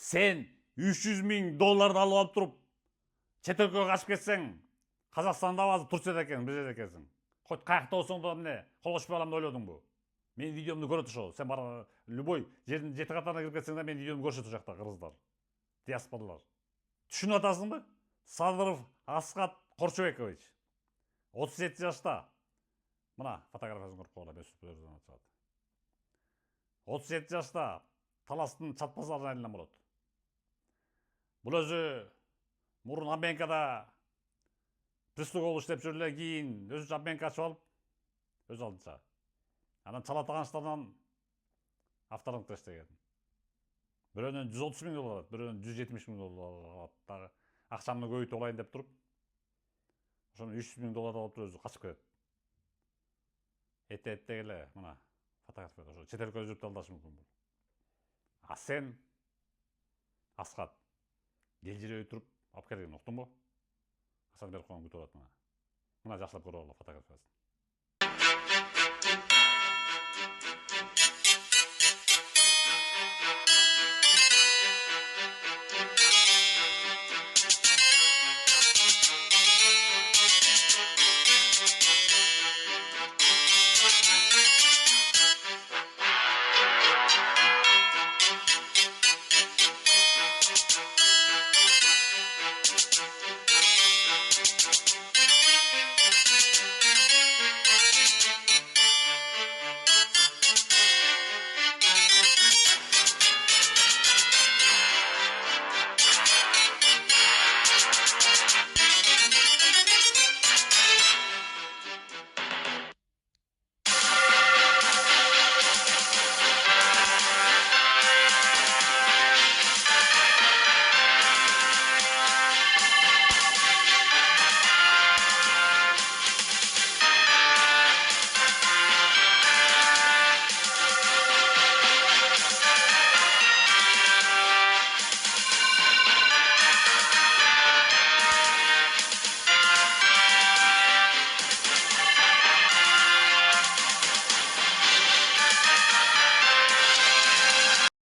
Сен 300 000 долларды алып алып тұрып, чет өлкөгө качып кетсең, Қазақстанда базы Турцияда экенсиң, бир жерде экенсиң. Хоть каякта болсоң да эмне, колгошпой калам деп ойлодуңбу? Менин видеомду көрөт ошол. Сен бар любой жердин жети катарына кирип кетсең да менин видеомду көрүшөт ошол жакта кыргыздар, диаспоралар. Түшүнүп атасыңбы? Садыров Асхат Корчобекович 37 жашта. Мына фотографиясын көрүп койгула, өсүп өрүнүп чыгат. 37 жашта Таластын чат базарына айланган болот. Бул өзү мурун Абменкада прислуга иштеп жүрүп эле, кийин өзү Абменка ачып алып, өз алдынча. Анан чала тааныштарынан авторлуктта иштеген. Бирөөнөн 130 000 доллар алат, бирөөнөн 170 000 доллар алат. Дагы акчамды көбөйтүп алайын деп туруп, ошону 300 000 доллар алып туруп өзү качып кетет. Эте эле мына фотография ошо чет өлкөдө жүрүп алдашы мүмкүн бул. А сен Асхат елжиребей туруп алып келген, уктуңбу? Асан берип койгон күтүп атат мына. Мына жакшылап көрүп алгыла фотографиясын.